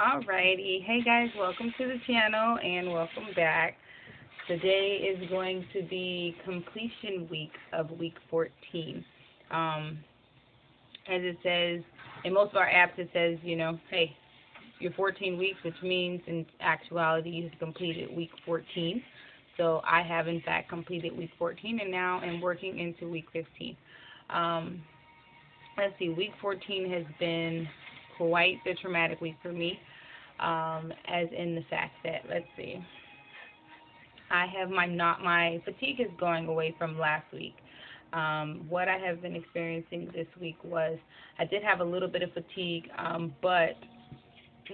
Alrighty, hey guys, welcome to the channel and welcome back. Today is going to be completion week of week 14. Um, as it says, in most of our apps it says, hey, you're 14 weeks, which means in actuality you have completed week 14. So I have in fact completed week 14 and now am working into week 15. Um, let's see, week 14 has been quite the traumatic week for me. As in the fact that, let's see, I have my fatigue is going away from last week. What I have been experiencing this week was I did have a little bit of fatigue, but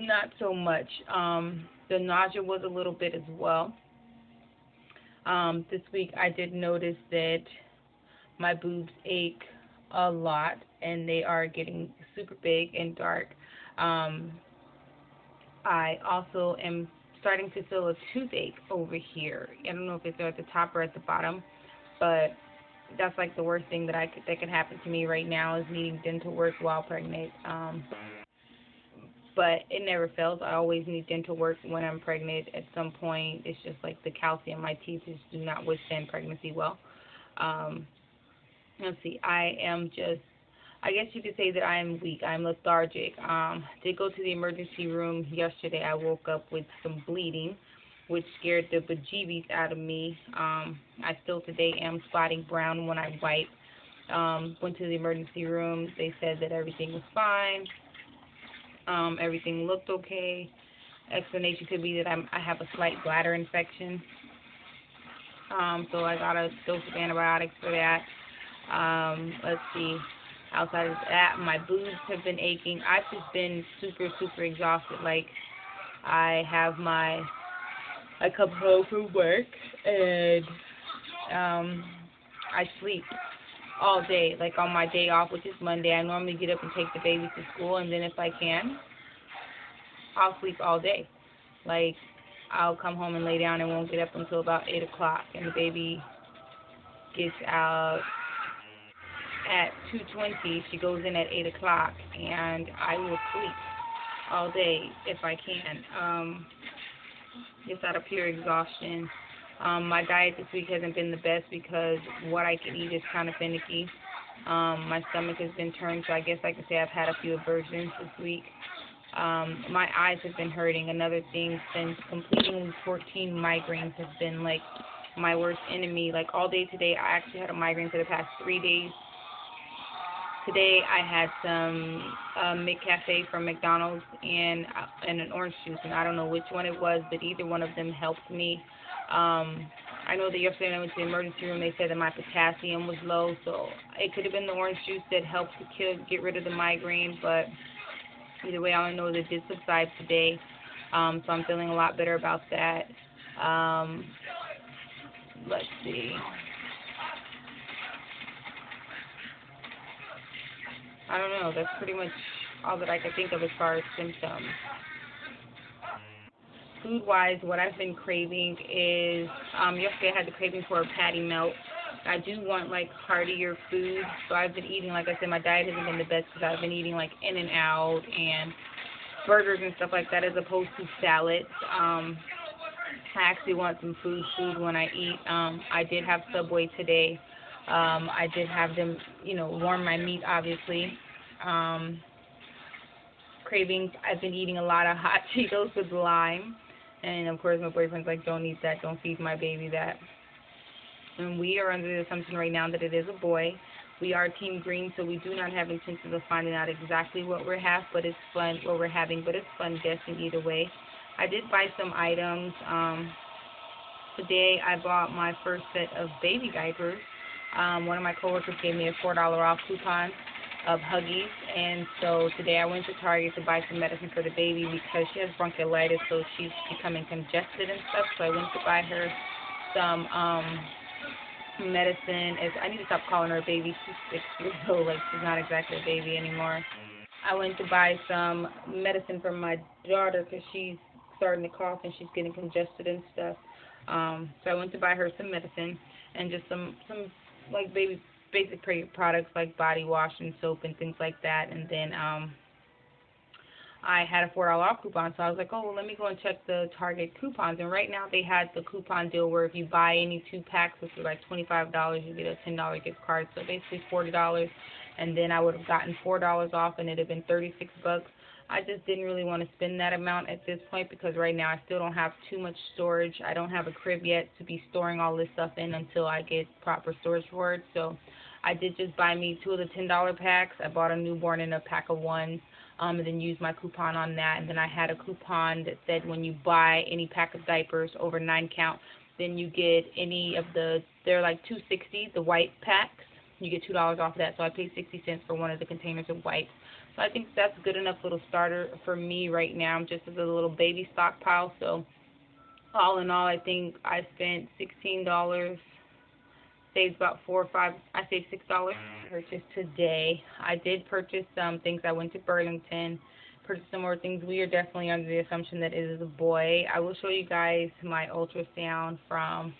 not so much. The nausea was a little bit as well. This week I did notice that my boobs ache a lot, and they are getting super big and dark. Um, I also am starting to feel a toothache over here. I don't know if it's at the top or at the bottom, but that's like the worst thing that could happen to me right now is needing dental work while pregnant. But it never fails. I always need dental work when I'm pregnant. At some point, it's just like the calcium. My teeth just do not withstand pregnancy well. Um, let's see. I guess you could say that I am weak. I'm lethargic. Did go to the emergency room yesterday. I woke up with some bleeding, which scared the bejeebies out of me. I still today am spotting brown when I wipe. Went to the emergency room. They said that everything was fine. Everything looked okay. Explanation could be that I have a slight bladder infection. So I got a dose of antibiotics for that. Let's see. Outside of that, my boobs have been aching. I've just been super, super exhausted. Like, I come home from work and I sleep all day. Like on my day off, which is Monday, I normally get up and take the baby to school, and then if I can, I'll sleep all day. Like, I'll come home and lay down and won't get up until about 8 o'clock, and the baby gets out at 2:20. She goes in at 8 o'clock, and I will sleep all day if I can. Just out of pure exhaustion. My diet this week hasn't been the best because what I can eat is kind of finicky. My stomach has been turned, so I guess I could say I've had a few aversions this week. My eyes have been hurting. Another thing, since completing week 14, migraines has been like my worst enemy. Like all day today, I actually had a migraine for the past 3 days. Today I had some McCafe from McDonald's and an orange juice, and I don't know which one it was, but either one of them helped me. I know that yesterday when I went to the emergency room, they said that my potassium was low, so it could have been the orange juice that helped to get rid of the migraine, but either way, I know that it did subside today, so I'm feeling a lot better about that. Um, let's see. I don't know. That's pretty much all that I could think of as far as symptoms. Food-wise, what I've been craving is, yesterday I had the craving for a patty melt. I do want, like, heartier food, so I've been eating, like I said, my diet hasn't been the best because I've been eating, like, In-N-Out and burgers and stuff like that as opposed to salads. I actually want some food when I eat. I did have Subway today. I did have them, warm my meat, obviously. Um, cravings, I've been eating a lot of hot Cheetos with lime. And, of course, my boyfriend's like, don't eat that. Don't feed my baby that. And we are under the assumption right now that it is a boy. We are Team Green, so we do not have intentions of finding out exactly what we're but it's fun, what we're having, but it's fun guessing either way. I did buy some items. Today I bought my first set of baby diapers. One of my coworkers gave me a $4 off coupon of Huggies, and so today I went to Target to buy some medicine for the baby because she has bronchiolitis, so she's becoming congested and stuff, so I went to buy her some medicine. I need to stop calling her a baby. She's 6 years old, like she's not exactly a baby anymore. I went to buy some medicine for my daughter because she's starting to cough and she's getting congested and stuff. So I went to buy her some medicine and just some like basic products like body wash and soap and things like that. And then I had a $4 off coupon. So I was like, oh, well, let me go and check the Target coupons. And right now they had the coupon deal where if you buy any 2 packs, which is like $25, you get a $10 gift card. So basically $40. And then I would have gotten $4 off, and it'd have been 36 bucks. I just didn't really want to spend that amount at this point because right now I still don't have too much storage. I don't have a crib yet to be storing all this stuff in until I get proper storage for it. So I did just buy me 2 of the $10 packs. I bought a newborn in a pack of 1, and then used my coupon on that. And then I had a coupon that said when you buy any pack of diapers over 9 count, then you get any of they're like $2.60, the white packs. You get $2 off of that. So I paid 60 cents for one of the containers of wipes. So I think that's a good enough little starter for me right now, just as a little baby stockpile. So all in all, I think I spent $16, saved about 4 or 5. I saved $6 purchase today. I did purchase some things. I went to Burlington, purchased some more things. We are definitely under the assumption that it is a boy. I will show you guys my ultrasound from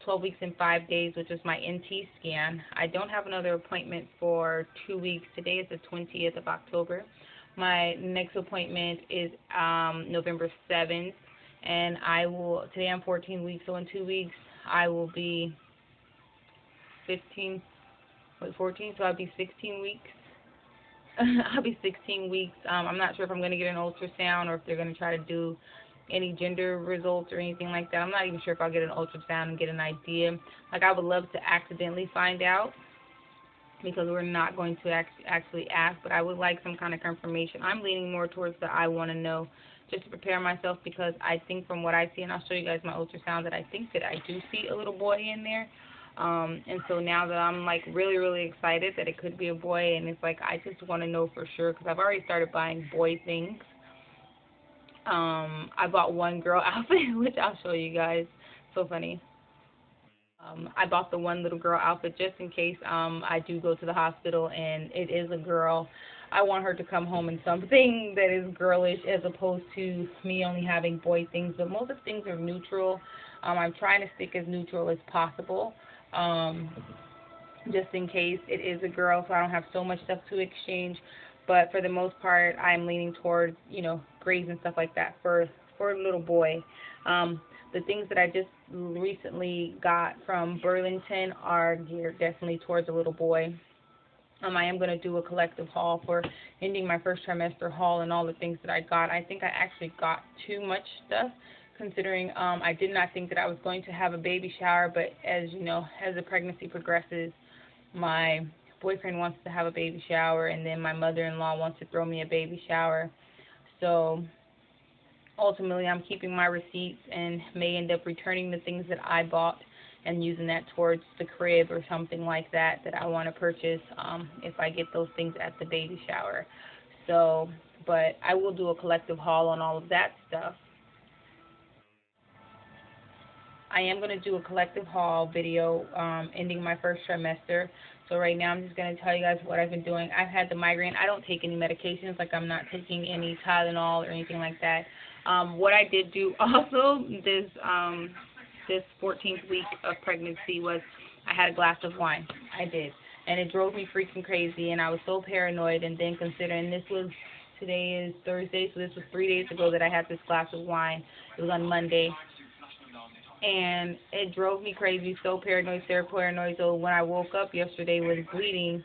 12 weeks and 5 days, which is my NT scan. I don't have another appointment for 2 weeks. Today is the 20th of October. My next appointment is November 7th, and today I'm 14 weeks, so in 2 weeks I will be 14, so I'll be 16 weeks. I'll be 16 weeks. I'm not sure if I'm going to get an ultrasound or if they're going to try to do any gender results or anything like that. I'm not even sure if I'll get an ultrasound and get an idea. Like, I would love to accidentally find out because we're not going to actually ask, but I would like some kind of confirmation. I'm leaning more towards the I want to know just to prepare myself because I think from what I see, and I'll show you guys my ultrasound, that I think that I do see a little boy in there. And so now that I'm like really, really excited that it could be a boy, and it's like I just want to know for sure because I've already started buying boy things. I bought one girl outfit, which I'll show you guys. So funny. I bought the one little girl outfit just in case I do go to the hospital and it is a girl. I want her to come home in something that is girlish as opposed to me only having boy things. But most of the things are neutral. I'm trying to stick as neutral as possible. Just in case it is a girl, so I don't have so much stuff to exchange. But for the most part, I'm leaning towards, grays and stuff like that for a little boy. The things that I just recently got from Burlington are geared definitely towards a little boy. I am going to do a collective haul for ending my first trimester haul and all the things that I got. I think I actually got too much stuff considering I did not think that I was going to have a baby shower, but as you know, as the pregnancy progresses, my boyfriend wants to have a baby shower, and then my mother-in-law wants to throw me a baby shower. So ultimately, I'm keeping my receipts and may end up returning the things that I bought and using that towards the crib or something like that I want to purchase if I get those things at the baby shower. So, but I will do a collective haul on all of that stuff. I am going to do a collective haul video ending my first trimester. So right now I'm just going to tell you guys what I've been doing. I've had the migraine. I don't take any medications, like I'm not taking any Tylenol or anything like that. What I did do also this 14th week of pregnancy was I had a glass of wine. I did. And it drove me freaking crazy, and I was so paranoid. And then considering today is Thursday, so this was 3 days ago that I had this glass of wine. It was on Monday. And it drove me crazy, so paranoid. So when I woke up yesterday with bleeding,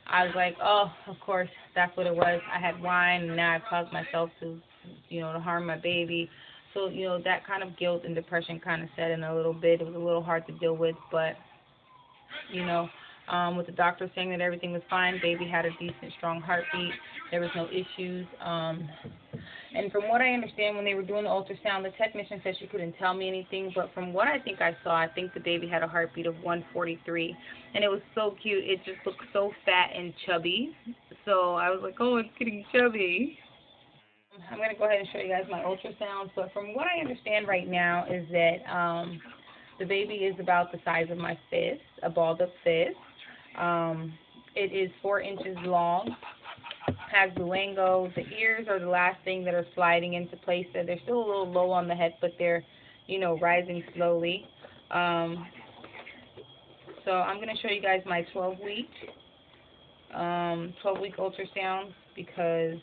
I was like, oh, of course, that's what it was. I had wine, and now I've caused myself to harm my baby. So, that kind of guilt and depression kind of set in a little bit. It was a little hard to deal with, but, with the doctor saying that everything was fine, baby had a decent, strong heartbeat. There was no issues. And from what I understand, when they were doing the ultrasound, the technician said she couldn't tell me anything, but from what I think I saw, I think the baby had a heartbeat of 143, and it was so cute. It just looked so fat and chubby, so I was like, oh, it's getting chubby. I'm going to go ahead and show you guys my ultrasound, but from what I understand right now is that the baby is about the size of my fist, a balled up fist. It is 4 inches long. Has Durango. The ears are the last thing that are sliding into place. So they're still a little low on the head, but they're, rising slowly. So I'm going to show you guys my 12-week ultrasound because,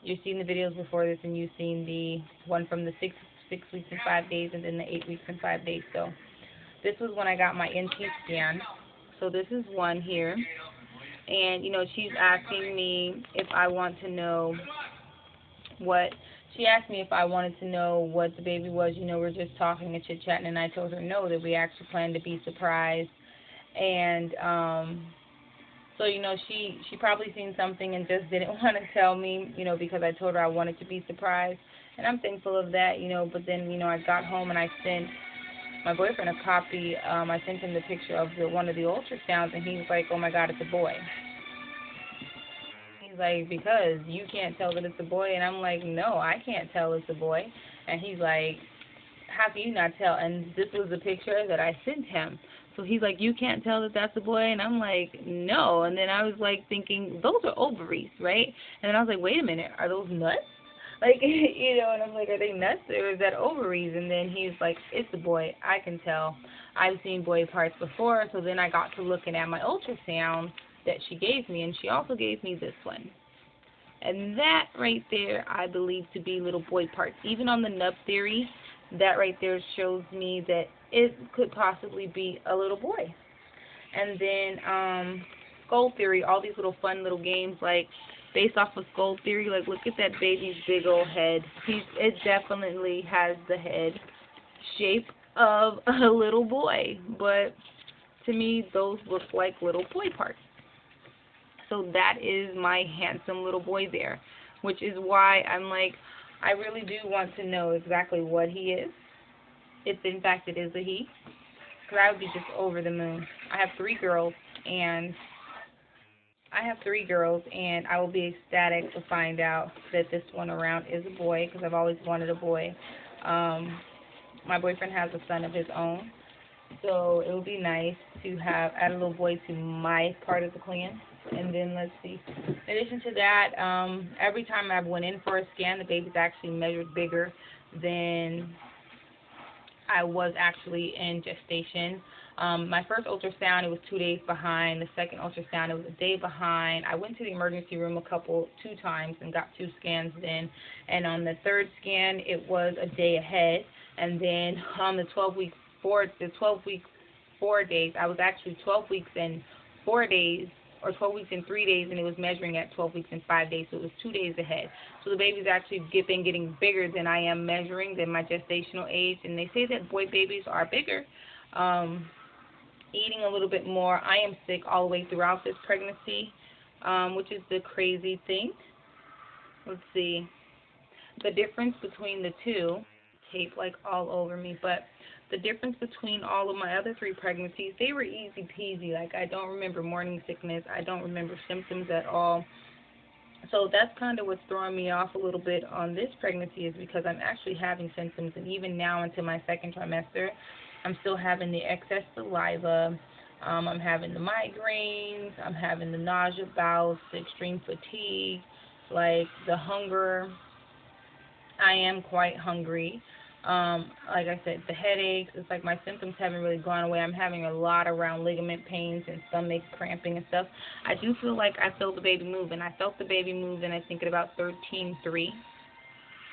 you've seen the videos before this, and you've seen the one from the 6 weeks and 5 days, and then the 8 weeks and 5 days. So this was when I got my NT scan. So this is one here. And, you know, she's asking me if I want to know what, she asked me if I wanted to know what the baby was. You know, we're just talking and chit-chatting, and I told her no, that we actually planned to be surprised. And, so, you know, she probably seen something and just didn't want to tell me, you know, because I told her I wanted to be surprised. And I'm thankful of that, you know, but then, you know, I got home and I sent my boyfriend a copy. I sent him the picture of one of the ultrasounds, and he was like, oh my God, it's a boy. He's like, because you can't tell that it's a boy. And I'm like, no, I can't tell it's a boy. And he's like, how can you not tell? And this was the picture that I sent him. So he's like, you can't tell that that's a boy? And I'm like, no. And then I was like thinking, those are ovaries, right? And then I was like, wait a minute, are those nuts? Like, you know, and I'm like, are they nuts or is that ovaries? And then he's like, it's a boy. I can tell. I've seen boy parts before. So then I got to looking at my ultrasound that she gave me, and she also gave me this one. And that right there, I believe to be little boy parts. Even on the nub theory, that right there shows me that it could possibly be a little boy. And then skull theory, all these little fun little games, like based off of skull theory, like look at that baby's big old head. It definitely has the head shape of a little boy, but to me those look like little boy parts. So that is my handsome little boy there, which is why I'm like, I really do want to know exactly what he is, if in fact it is a he, because I would be just over the moon. I have three girls, and I will be ecstatic to find out that this one around is a boy, because I've always wanted a boy. My boyfriend has a son of his own, so it would be nice to add a little boy to my part of the clan. And then let's see. In addition to that, every time I went in for a scan, the baby's actually measured bigger than I was actually in gestation. My first ultrasound, it was 2 days behind. The second ultrasound, it was a day behind. I went to the emergency room two times and got 2 scans then. And on the third scan, it was a day ahead. And then on the 12 week 4 days, I was actually 12 weeks and 4 days, or 12 weeks and 3 days, and it was measuring at 12 weeks and 5 days, so it was 2 days ahead. So the baby's actually been getting bigger than I am measuring, than my gestational age, and they say that boy babies are bigger, eating a little bit more. I am sick all the way throughout this pregnancy, which is the crazy thing. Let's see. The difference between the two, tape like all over me, but the difference between all of my other 3 pregnancies, they were easy peasy. Like, I don't remember morning sickness. I don't remember symptoms at all. So that's kind of what's throwing me off a little bit on this pregnancy, is because I'm actually having symptoms. And even now into my 2nd trimester, I'm still having the excess saliva. I'm having the migraines. I'm having the nausea bouts, the extreme fatigue, like the hunger. I am quite hungry. Like I said, the headaches, it's like my symptoms haven't really gone away. I'm having a lot around ligament pains and stomach cramping and stuff. I do feel like I felt the baby move, and I felt the baby move in, I think, at about 13:03.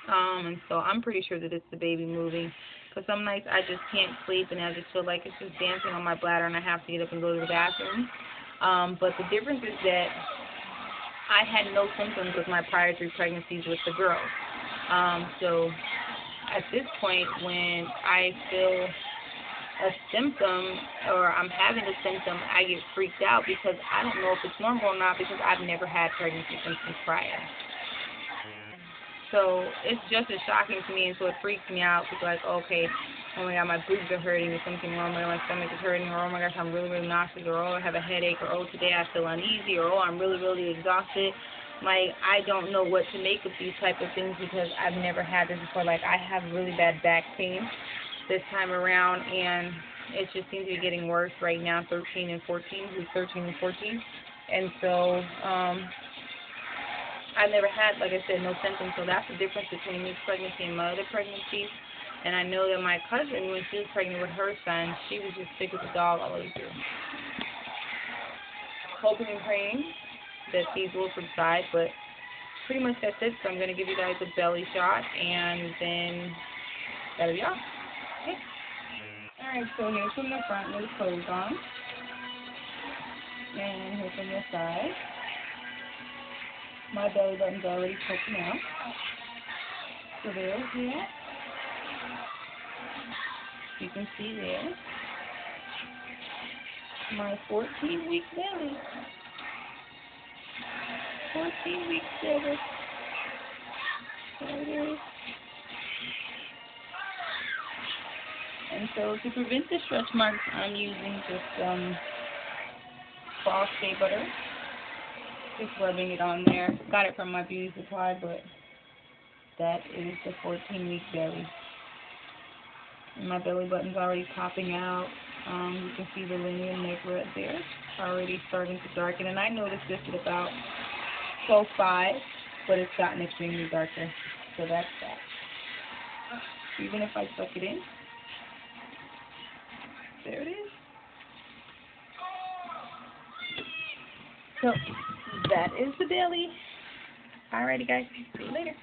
And so I'm pretty sure that it's the baby moving, because some nights I just can't sleep, and I just feel like it's just dancing on my bladder, and I have to get up and go to the bathroom. But the difference is that I had no symptoms with my prior 3 pregnancies with the girls. So at this point, when I feel a symptom or I'm having a symptom, I get freaked out, because I don't know if it's normal or not, because I've never had pregnancy symptoms prior. So it's just as shocking to me, and so it freaks me out. It's like, okay, oh my God, my boobs are hurting, there's something wrong, my stomach is hurting, or oh my gosh, I'm really, really nauseous, or oh, I have a headache, or oh, today I feel uneasy, or oh, I'm really, really exhausted. Like, I don't know what to make of these type of things, because I've never had this before. Like, I have really bad back pain this time around, and it just seems to be getting worse right now, 13 and 14, week 13 and 14. And so, I've never had, like I said, no symptoms. So that's the difference between this pregnancy and my other pregnancies. And I know that my cousin, when she was pregnant with her son, she was just sick as a dog all the way through. Hoping and praying that these will subside, but pretty much that's it. So I'm going to give you guys a belly shot, and then that'll be all. Okay. Alright, so here's from the front with clothes on. And here's from the side. My belly button's already poking out. So there's that. You can see there. My 14-week belly. 14-week belly. There it is. And so to prevent the stretch marks, I'm using just Boss Shea Butter. Just rubbing it on there. Got it from my beauty supply, but that is the 14-week belly. And my belly button's already popping out. You can see the linear neck right there. Already starting to darken. And I noticed this at about 12:05, but it's gotten extremely darker. So that's that. Even if I suck it in, there it is. So that is the belly. Alrighty guys, see you later.